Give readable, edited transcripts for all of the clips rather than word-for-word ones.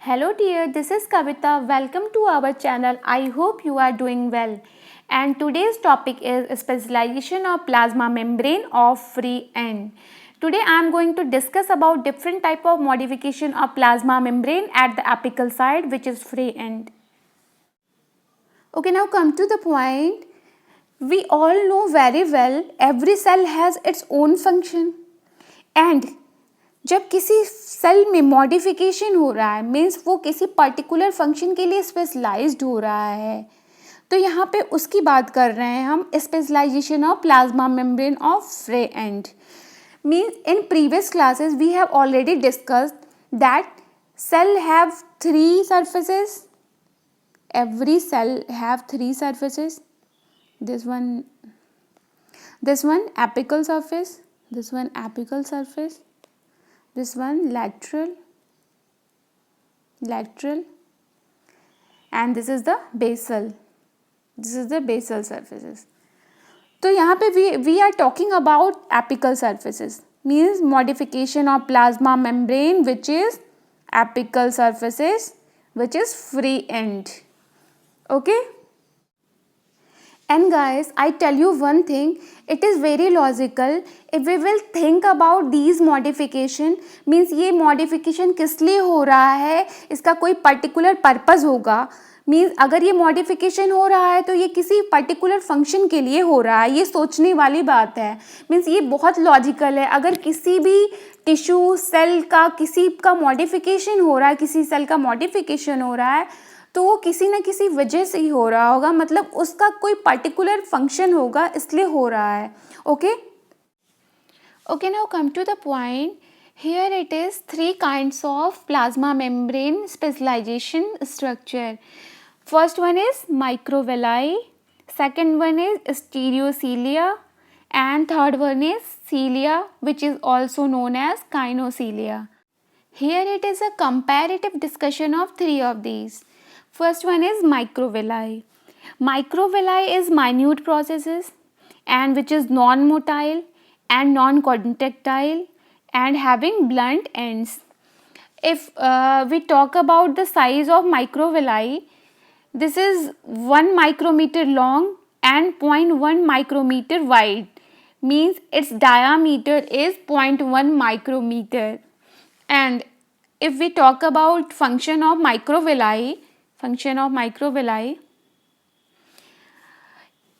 Hello dear, this is Kavita. Welcome to our channel. I hope you are doing well. And today's topic is specialization of plasma membrane of free end. Today I am going to discuss about different type of modification of plasma membrane at the apical side, which is free end. Okay, now come to the point. We all know very well every cell has its own function and जब किसी cell में modification हो रहा है means वो किसी particular function के लिए स्पेशलाइज्ड हो रहा है, तो यहाँ पे उसकी बात कर रहे हैं हम specialisation of plasma membrane of free end. Means in previous classes we have already discussed that cell have three surfaces. every cell have three surfaces. this one apical surface, this one apical surface, this one lateral, and this is the basal. This is the basal surfaces. तो यहाँ पे we are talking about apical surfaces, means modification of plasma membrane which is apical surfaces, which is free end. Okay. And guys, I tell you one thing, it is very logical if we will think about these modification. means ये modification किस लिए हो रहा है, इसका कोई particular purpose होगा. means अगर ये modification हो रहा है तो ये किसी particular function के लिए हो रहा है, ये सोचने वाली बात है. means ये बहुत logical है. अगर किसी भी टिश्यू सेल का किसी का modification हो रहा है, किसी सेल का modification हो रहा है, तो वो किसी न किसी वजह से ही हो रहा होगा, मतलब उसका कोई पर्टिकुलर फंक्शन होगा इसलिए हो रहा है. Okay okay, now come to the point. Here it is three kinds of plasma membrane specialisation structure. First one is microvilli, second one is stereocilia, and third one is cilia which is also known as kinocilia. Here it is a comparative discussion of three of these. First one is microvilli. Microvilli is minute processes and which is non-motile and non-contractile and having blunt ends. If we talk about the size of microvilli, this is 1 micrometer long and 0.1 micrometer wide. Means its diameter is 0.1 micrometer. And if we talk about function of microvilli,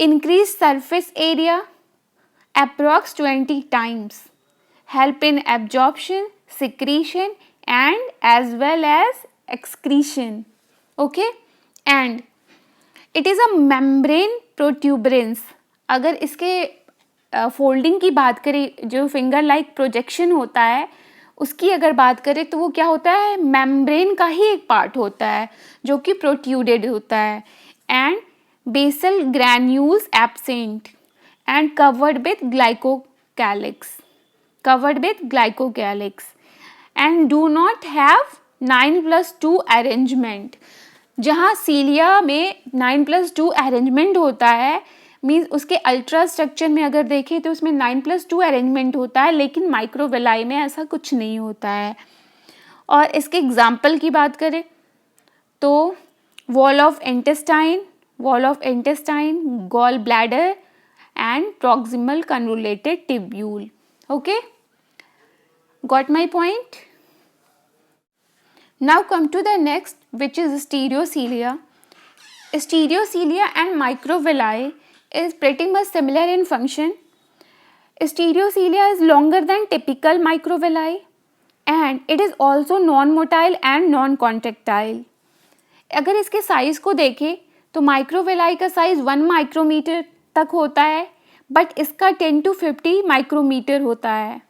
increase surface area approx 20 times, help in absorption, secretion and as well as excretion. Okay, and it is a membrane protuberance. अगर इसके folding की बात करें, जो finger like projection होता है उसकी अगर बात करें तो वो क्या होता है, मेम्ब्रेन का ही एक पार्ट होता है जो कि प्रोट्यूडेड होता है. And basal granules absent and covered with glycocalyx and do not have 9+2 arrangement. जहाँ सीलिया में 9+2 अरेंजमेंट होता है, मीन्स उसके अल्ट्रा स्ट्रक्चर में अगर देखें तो उसमें 9+2 अरेंजमेंट होता है, लेकिन माइक्रोविलाई में ऐसा कुछ नहीं होता है. और इसके एग्जाम्पल की बात करें तो wall of intestine, gall bladder and proximal convoluted tubule. Okay, got my point. Now come to the next which is stereocilia. Stereocilia and microvilli is pretty much similar in function. Stereocilia is longer than typical microvilli and it is also non-motile and non-contractile. अगर इसके size को देखें तो microvilli का size 1 micrometer तक होता है, but इसका 10 to 50 माइक्रोमीटर होता है.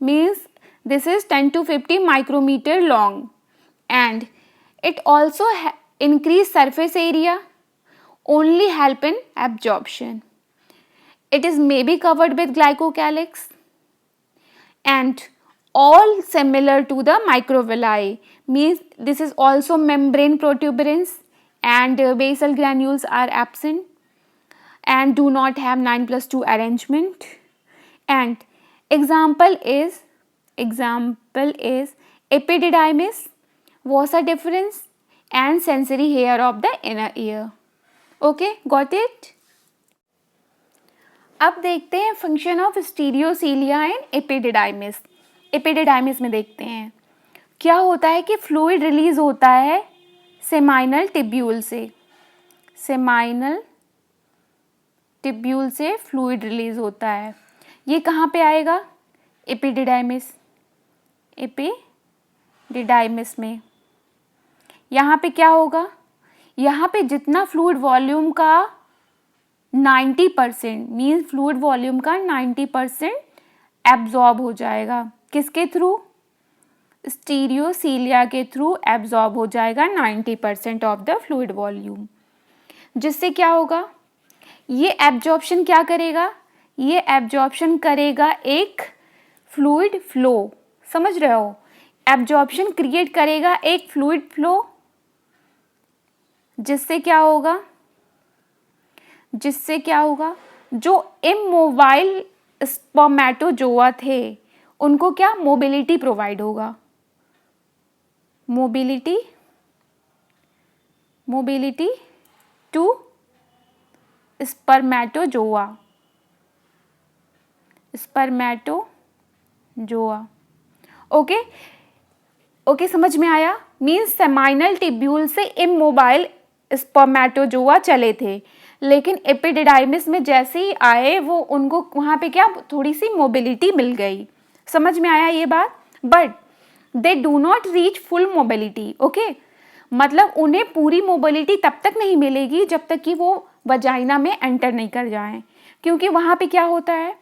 Means this is 10 to 50 micrometre long and it also increase surface area, only help in absorption. It is maybe covered with glycocalyx and all similar to the microvilli. Means this is also membrane protuberance and basal granules are absent and do not have 9+2 arrangement. And example is epididymis, Vasa deferens and sensory hair of the inner ear. Okay, got it? अब देखते हैं function of stereocilia and epididymis. Epididymis में देखते हैं क्या होता है कि फ्लूइड रिलीज होता है सेमाइनल टिब्यूल से. सेमाइनल टिब्यूल से फ्लूइड रिलीज होता है. ये कहाँ पे आएगा? एपिडिडाइमिस. एपिडिडाइमिस में यहाँ पे क्या होगा? यहाँ पे जितना फ्लूइड वॉल्यूम का 90% मीन्स फ्लूइड वॉल्यूम का 90% एब्जॉर्ब हो जाएगा. किसके थ्रू? स्टीरियोसीलिया के थ्रू एब्जॉर्ब हो जाएगा 90% ऑफ द फ्लूइड वॉल्यूम. जिससे क्या होगा? ये एब्जॉर्प्शन क्या करेगा? ये एब्जॉर्प्शन करेगा एक फ्लूइड फ्लो. समझ रहे हो? एब्जॉर्प्शन क्रिएट करेगा एक फ्लूइड फ्लो. जिससे क्या होगा? जिससे क्या होगा? जो इमोबाइल स्पर्मेटोजोआ थे उनको क्या? मोबिलिटी प्रोवाइड होगा. Mobility to spermatozoa. ओके, समझ में आया? मीन्स सेमाइनल टिब्यूल से इमोबाइल स्पर्मेटोजोआ चले थे, लेकिन एपिडिडाइमिस में जैसे ही आए वो उनको वहाँ पे क्या थोड़ी सी मोबिलिटी मिल गई. समझ में आया ये बात? But they do not reach full mobility. Okay, मतलब उन्हें पूरी मोबिलिटी तब तक नहीं मिलेगी जब तक कि वो वजाइना में एंटर नहीं कर जाएं. क्योंकि वहाँ पे क्या होता है?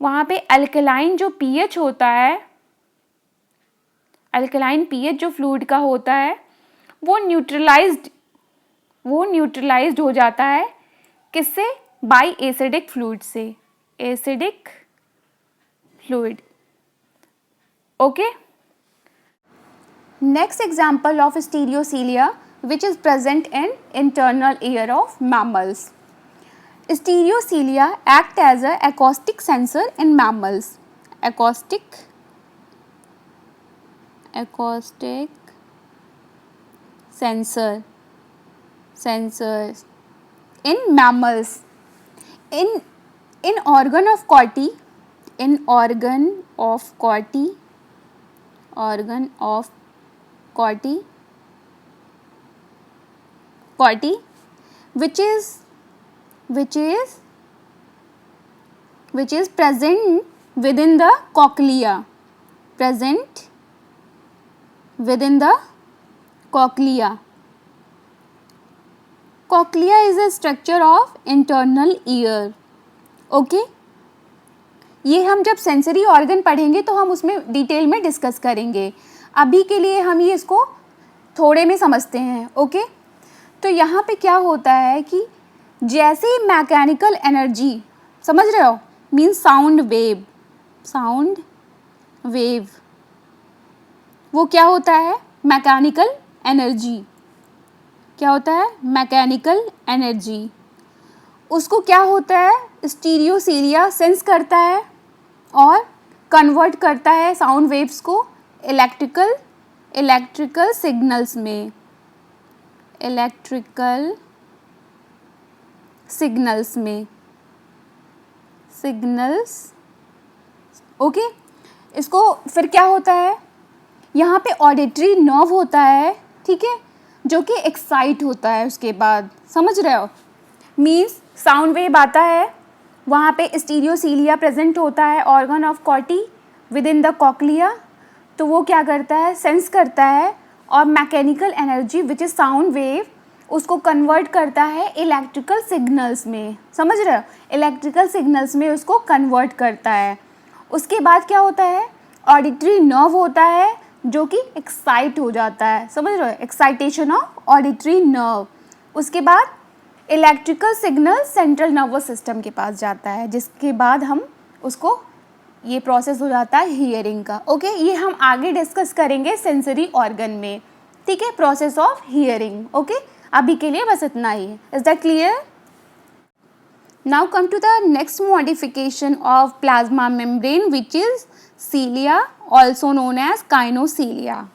वहाँ पे अल्कलाइन जो पीएच होता है, अल्कलाइन पीएच जो फ्लूइड का होता है वो न्यूट्रलाइज्ड हो जाता है. किससे? बाय एसिडिक फ्लूइड से. Acidic fluid. Okay. Next example of stereocilia which is present in internal ear of mammals. Stereocilia act as a acoustic sensor in mammals. Acoustic sensors in mammals. In organ of Corti, which is present within the cochlea. Cochlea is a structure of internal ear. Okay, ये हम जब sensory organ पढ़ेंगे तो हम उसमें detail में discuss करेंगे. अभी के लिए हम ये इसको थोड़े में समझते हैं. ओके, तो यहाँ पे क्या होता है कि जैसे ही मैकेनिकल एनर्जी, समझ रहे हो, मीन्स साउंड वेव, वो क्या होता है? Mechanical energy. क्या होता है? Mechanical energy. उसको क्या होता है? स्टीरियोसीलिया सेंस करता है और कन्वर्ट करता है साउंड वेव्स को इलेक्ट्रिकल सिग्नल्स में. ओके. इसको फिर क्या होता है? यहाँ पे ऑडिटरी नर्व होता है, ठीक है, जो कि एक्साइट होता है उसके बाद. समझ रहे हो? मीन्स साउंड वेव आता है, वहाँ पे स्टीरियोसीलिया प्रेजेंट होता है, organ of कॉर्टी with in the cochlea. तो वो क्या करता है? सेंस करता है और mechanical energy which is sound wave उसको कन्वर्ट करता है इलेक्ट्रिकल सिग्नल्स में. समझ रहे हो? इलेक्ट्रिकल सिग्नल्स में उसको कन्वर्ट करता है. उसके बाद क्या होता है? ऑडिटरी नर्व होता है जो कि एक्साइट हो जाता है. समझ रहे हो? Excitation of auditory nerve. उसके बाद electrical signal central nervous system के पास जाता है, जिसके बाद हम उसको ये प्रोसेस हो जाता है हियरिंग का. ओके, ये हम आगे डिस्कस करेंगे सेंसरी ऑर्गन में. ठीक है, प्रोसेस ऑफ हियरिंग. ओके, अभी के लिए बस इतना ही है. Is that clear? Now come to the next modification of plasma membrane, which is cilia, also known as gynoecilia.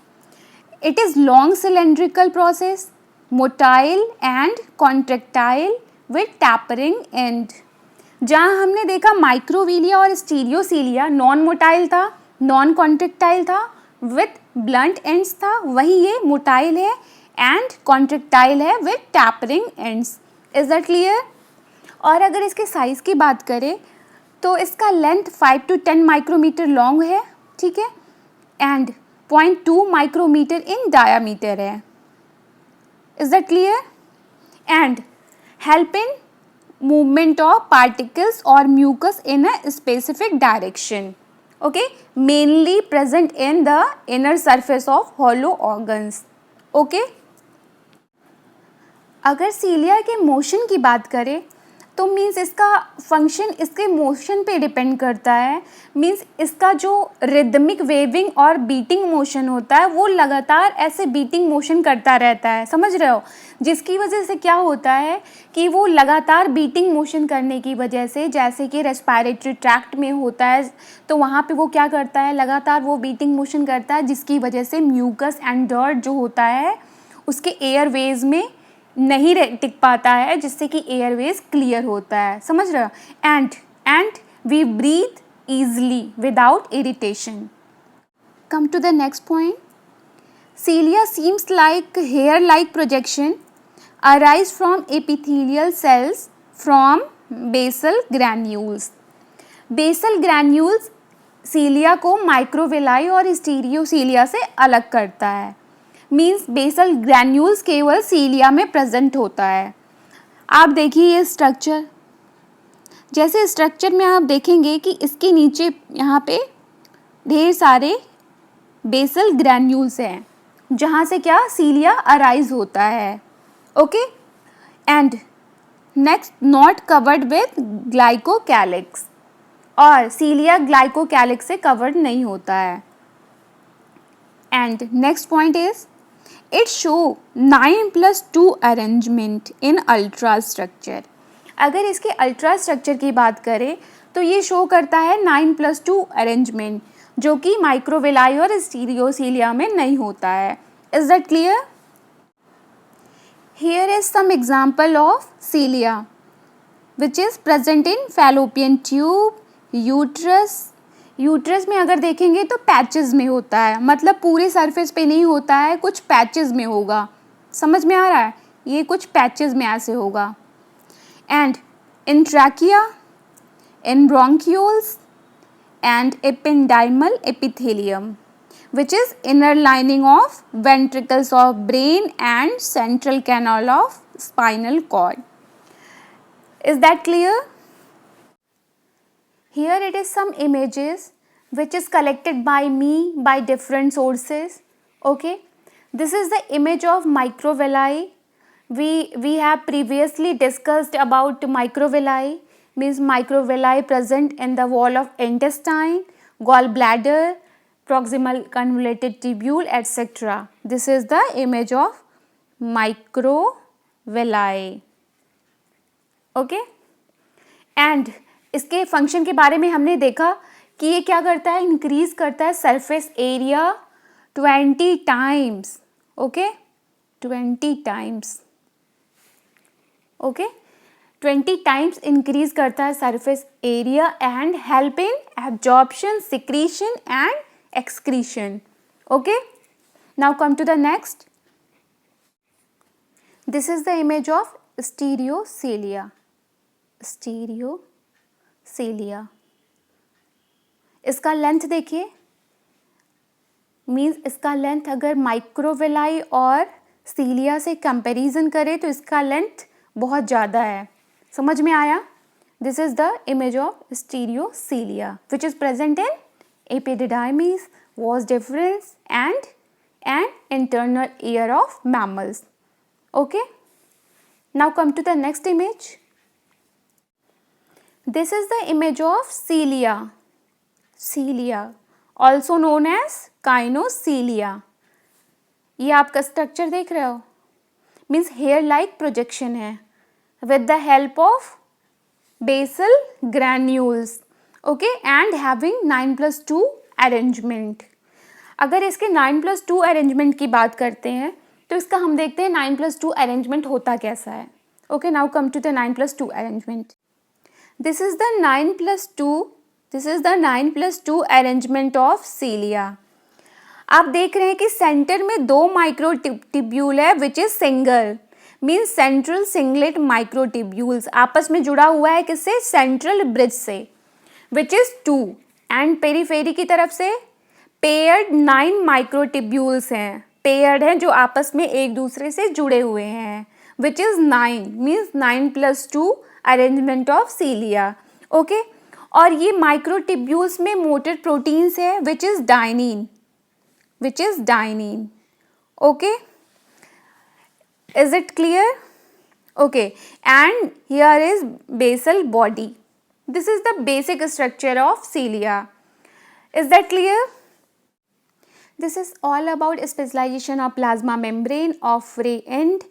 It is long cylindrical process, motile and contractile with tapering end. जहाँ हमने देखा माइक्रोविलिया और स्टीरियोसीलिया नॉन मोटाइल था, non contractile था, with blunt ends था, वही ये motile है एंड कॉन्ट्रेक्टाइल है with tapering ends. Is that clear? और अगर इसके साइज़ की बात करें तो इसका लेंथ 5 to 10 माइक्रोमीटर लॉन्ग है, ठीक है, एंड 0.2 माइक्रोमीटर इन डायामीटर है. Is that clear? And help in movement of particles और mucus in a specific direction. Okay, mainly present in the inner surface of hollow organs. Okay, अगर cilia के motion की बात करें तो means इसका function इसके मोशन पे डिपेंड करता है. मीन्स इसका जो रिदमिक वेविंग और बीटिंग मोशन होता है वो लगातार ऐसे बीटिंग मोशन करता रहता है, समझ रहे हो, जिसकी वजह से क्या होता है कि वो लगातार बीटिंग मोशन करने की वजह से, जैसे कि रेस्पिरेटरी ट्रैक्ट में होता है तो वहाँ पे वो क्या करता है, लगातार वो बीटिंग मोशन करता है, जिसकी वजह से म्यूकस एंड डर्ट जो होता है उसके एयरवेज में नहीं टिक पाता है, जिससे कि एयरवेज क्लियर होता है, समझ रहे हो. And we breathe easily without irritation. Come to the next point. Cilia seems like hair like projection arise from epithelial cells from basal granules. Basal granules cilia को माइक्रोविलाई और स्टीरियोसीलिया से अलग करता है. मीन्स बेसल ग्रैन्यूल्स केवल सीलिया में present होता है. आप देखिए ये स्ट्रक्चर, जैसे स्ट्रक्चर में आप देखेंगे कि इसके नीचे यहाँ पे ढेर सारे बेसल ग्रैन्यूल्स हैं जहाँ से क्या सीलिया अराइज होता है. Okay, and next not covered with glycocalyx, और सीलिया ग्लाइकोकैलिक्स से कवर्ड नहीं होता है. And next point is it show 9+2 arrangement in ultra structure. अगर इसके अल्ट्रा स्ट्रक्चर की बात करें तो ये शो करता है 9+2 अरेंजमेंट, जो कि माइक्रोविलाई और स्टीरियोसीलिया में नहीं होता है. Is that clear? Here is some example of cilia which is present in Fallopian tube, uterus. Uterus में अगर देखेंगे तो पैचेस में होता है, मतलब पूरे सरफेस पे नहीं होता है, कुछ पैचेस में होगा. समझ में आ रहा है? ये कुछ पैचेस में ऐसे होगा. And in trachea, in bronchioles and ependymal epithelium which is inner lining of ventricles of brain and central canal of spinal cord. Is that clear? Here it is some images which is collected by me by different sources. Okay, this is the image of microvilli. We have previously discussed about microvilli, means microvilli present in the wall of intestine, gallbladder, proximal convoluted tubule, etc. This is the image of microvilli. Okay, and इसके function के बारे में हमने देखा कि ये क्या करता है, इंक्रीज करता है surface area 20 times. Okay, 20 times. Okay, 20 times increase करता है surface area and help in absorption, secretion and excretion. Okay, now come to the next. This is the image of stereocilia. Cilia, इसका length देखिए, means इसका length अगर microvilli और सीलिया से comparison करें तो इसका लेंथ बहुत ज़्यादा है. समझ में आया? This is the image of stereocilia which is present in epididymis, vas deferens and internal ear of mammals. Okay, now come to the next image. This is the image of cilia. Cilia, also known as gynoecilia. ये आपका structure देख रहे हो, means hair like projection है. With the help of basal granules, okay, and having 9+2 arrangement. अगर इसके 9+2 arrangement की बात करते हैं तो इसका हम देखते हैं 9+2 अरेंजमेंट होता कैसा है. Okay, now come to the 9+2 arrangement. This is the 9+2 arrangement of cilia. आप देख रहे हैं कि सेंटर में 2 माइक्रोट्यूब्यूल है which is single, means central singlet microtubules आपस में जुड़ा हुआ है किससे, सेंट्रल ब्रिज से, विच इज 2. एंड पेरीफेरी की तरफ से पेयर्ड 9 माइक्रोट्यूब्यूल्स हैं, पेयर्ड हैं जो आपस में एक दूसरे से जुड़े हुए हैं, which is 9, means 9+2 arrangement of सीलिया. Okay, और ये माइक्रोट्यूब्यूल्स में मोटर प्रोटीन्स है which is dynein, okay, is it clear? Okay, and here is basal body. This is the basic structure of cilia. Is that clear? This is all about specialization of plasma membrane of Ray end,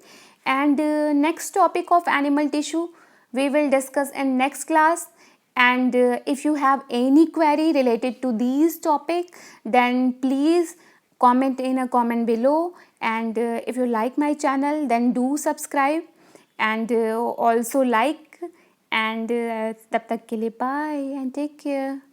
and next topic of animal tissue we will discuss in next class. And if you have any query related to these topic, then please comment in a comment below. And if you like my channel, then do subscribe and also like. And तब तक के लिए bye and take care.